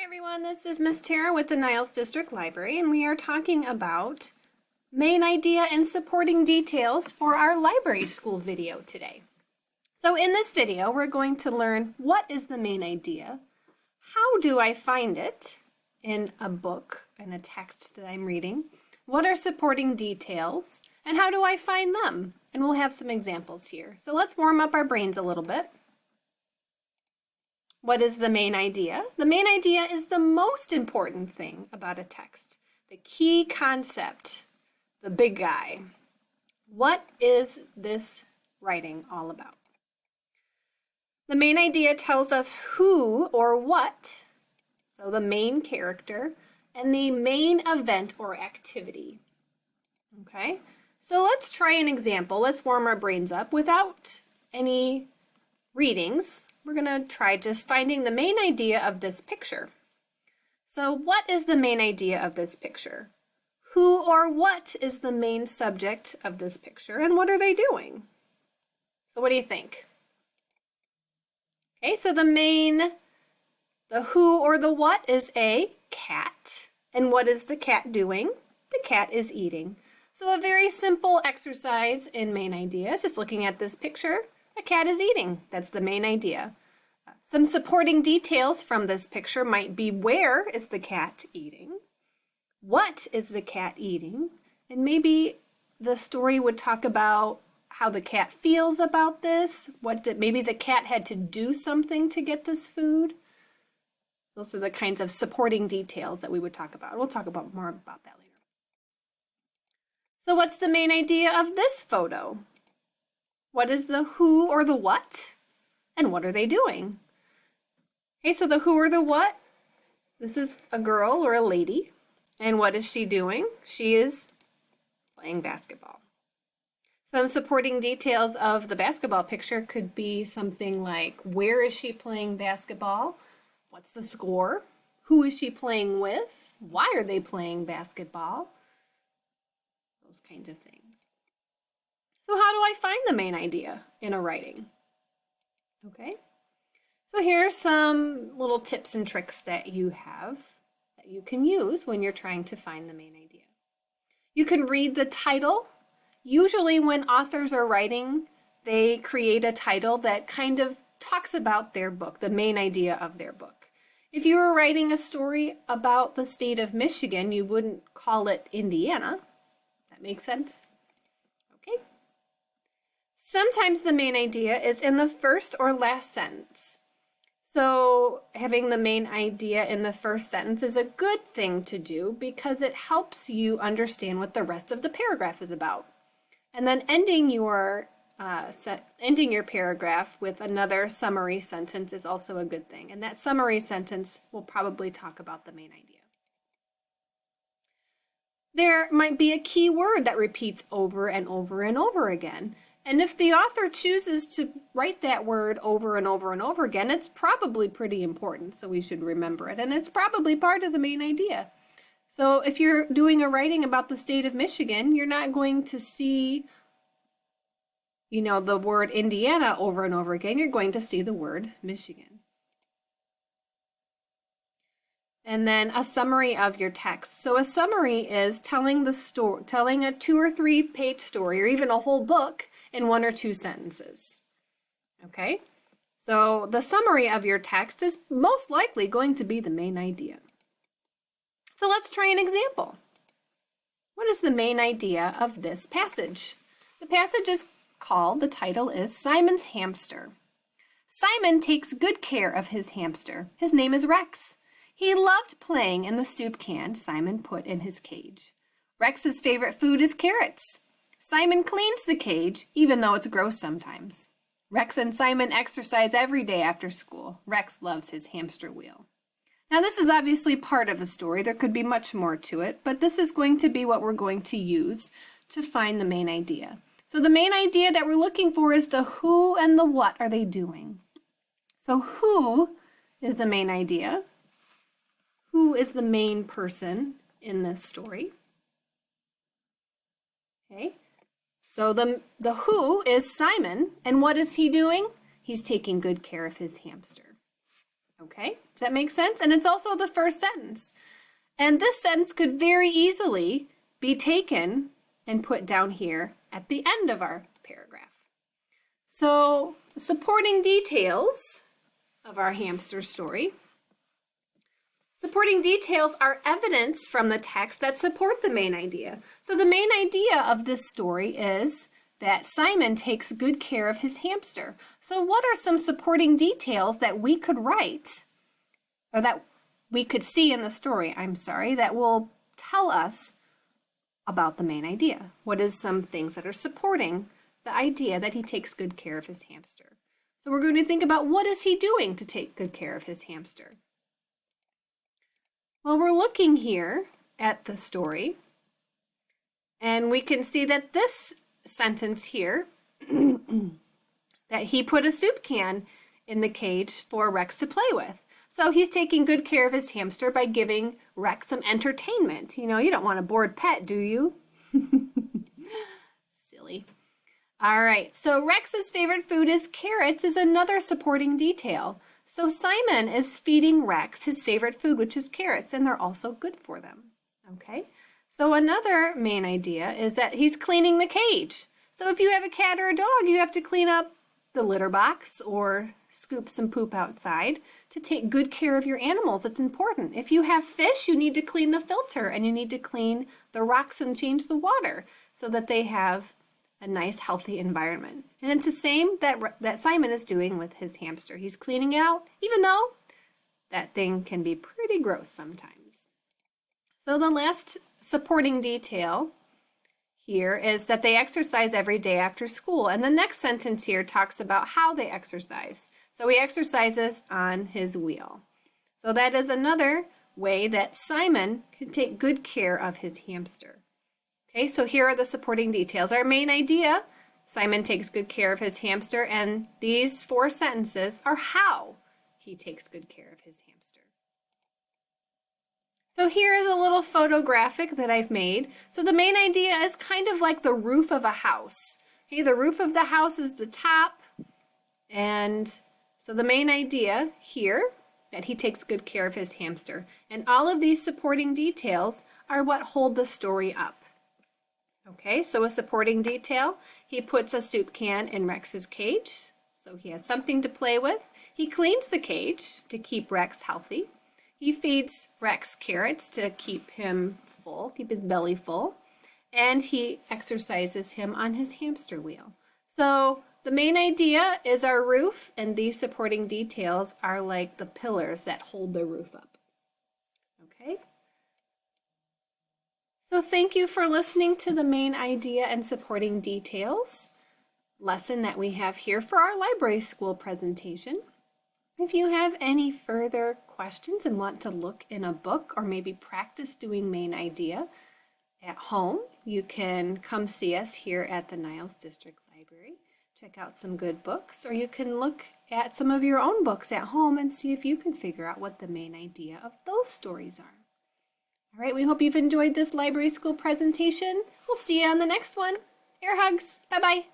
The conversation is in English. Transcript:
Hi everyone, this is Miss Tara with the Niles District Library, and we are talking about main idea and supporting details for our library school video today. So in this video, we're going to learn what is the main idea, how do I find it in a book, in a text that I'm reading, what are supporting details, and how do I find them? And we'll have some examples here. So let's warm up our brains a little bit. What is the main idea? The main idea is the most important thing about a text, the key concept, the big guy. What is this writing all about? The main idea tells us who or what, so the main character, and the main event or activity. Okay, so let's try an example. Let's warm our brains up without any readings. We're going to try just finding the main idea of this picture. So what is the main idea of this picture? Who or what is the main subject of this picture, and what are they doing? So what do you think? Okay, so the who or the what is a cat. And what is the cat doing? The cat is eating. So a very simple exercise in main idea, just looking at this picture. A cat is eating. That's the main idea. Some supporting details from this picture might be where is the cat eating? What is the cat eating? And maybe the story would talk about how the cat feels about this. Maybe the cat had to do something to get this food. Those are the kinds of supporting details that we would talk about. We'll talk about more about that later. So what's the main idea of this photo? What is the who or the what? And what are they doing? Okay, so the who or the what? This is a girl or a lady. And what is she doing? She is playing basketball. Some supporting details of the basketball picture could be something like, where is she playing basketball? What's the score? Who is she playing with? Why are they playing basketball? Those kinds of things. So how do I find the main idea in a writing? Okay, so here are some little tips and tricks that you have that you can use when you're trying to find the main idea. You can read the title. Usually when authors are writing, they create a title that kind of talks about their book, the main idea of their book. If you were writing a story about the state of Michigan, you wouldn't call it Indiana. That makes sense? Okay. Sometimes the main idea is in the first or last sentence. So having the main idea in the first sentence is a good thing to do because it helps you understand what the rest of the paragraph is about. And then ending your paragraph with another summary sentence is also a good thing. And that summary sentence will probably talk about the main idea. There might be a key word that repeats over and over and over again. And if the author chooses to write that word over and over and over again, it's probably pretty important, so we should remember it. And it's probably part of the main idea. So if you're doing a writing about the state of Michigan, you're not going to see, the word Indiana over and over again. You're going to see the word Michigan. And then a summary of your text. So a summary is telling a 2 or 3 page story, or even a whole book, in 1 or 2 sentences. Okay, so the summary of your text is most likely going to be the main idea. So let's try an example. What is the main idea of this passage? The passage is called, the title is Simon's Hamster. Simon takes good care of his hamster. His name is Rex. He loved playing in the soup can Simon put in his cage. Rex's favorite food is carrots. Simon cleans the cage, even though it's gross sometimes. Rex and Simon exercise every day after school. Rex loves his hamster wheel. Now this is obviously part of a story. There could be much more to it, but this is going to be what we're going to use to find the main idea. So the main idea that we're looking for is the who and the what are they doing. So who is the main idea? Who is the main person in this story? Okay. So the who is Simon, and what is he doing? He's taking good care of his hamster. Okay, does that make sense? And it's also the first sentence. And this sentence could very easily be taken and put down here at the end of our paragraph. So, supporting details of our hamster story. Supporting details are evidence from the text that support the main idea. So the main idea of this story is that Simon takes good care of his hamster. So what are some supporting details that we could write, or that we could see in the story, that will tell us about the main idea? What is some things that are supporting the idea that he takes good care of his hamster? So we're going to think about, what is he doing to take good care of his hamster? Well, we're looking here at the story, and we can see that this sentence here, that he put a soup can in the cage for Rex to play with. So he's taking good care of his hamster by giving Rex some entertainment. You know, you don't want a bored pet, do you? Silly. All right, so Rex's favorite food is carrots is another supporting detail. So Simon is feeding Rex his favorite food, which is carrots, and they're also good for them. Okay, so another main idea is that he's cleaning the cage. So if you have a cat or a dog, you have to clean up the litter box or scoop some poop outside to take good care of your animals. It's important. If you have fish, you need to clean the filter, and you need to clean the rocks and change the water so that they have a nice, healthy environment. And it's the same that Simon is doing with his hamster. He's cleaning it out, even though that thing can be pretty gross sometimes. So the last supporting detail here is that they exercise every day after school. And the next sentence here talks about how they exercise. So he exercises on his wheel. So that is another way that Simon can take good care of his hamster. Okay, so here are the supporting details. Our main idea, Simon takes good care of his hamster, and these 4 sentences are how he takes good care of his hamster. So here is a little photographic that I've made. So the main idea is kind of like the roof of a house. Okay, the roof of the house is the top, and so the main idea here, that he takes good care of his hamster. And all of these supporting details are what hold the story up. Okay, so a supporting detail, he puts a soup can in Rex's cage, so he has something to play with. He cleans the cage to keep Rex healthy. He feeds Rex carrots to keep him full, keep his belly full. And he exercises him on his hamster wheel. So the main idea is our roof, and these supporting details are like the pillars that hold the roof up. Okay? So thank you for listening to the main idea and supporting details lesson that we have here for our library school presentation. If you have any further questions and want to look in a book or maybe practice doing main idea at home, you can come see us here at the Niles District Library. Check out some good books, or you can look at some of your own books at home and see if you can figure out what the main idea of those stories are. All right, we hope you've enjoyed this library school presentation. We'll see you on the next one. Air hugs. Bye-bye.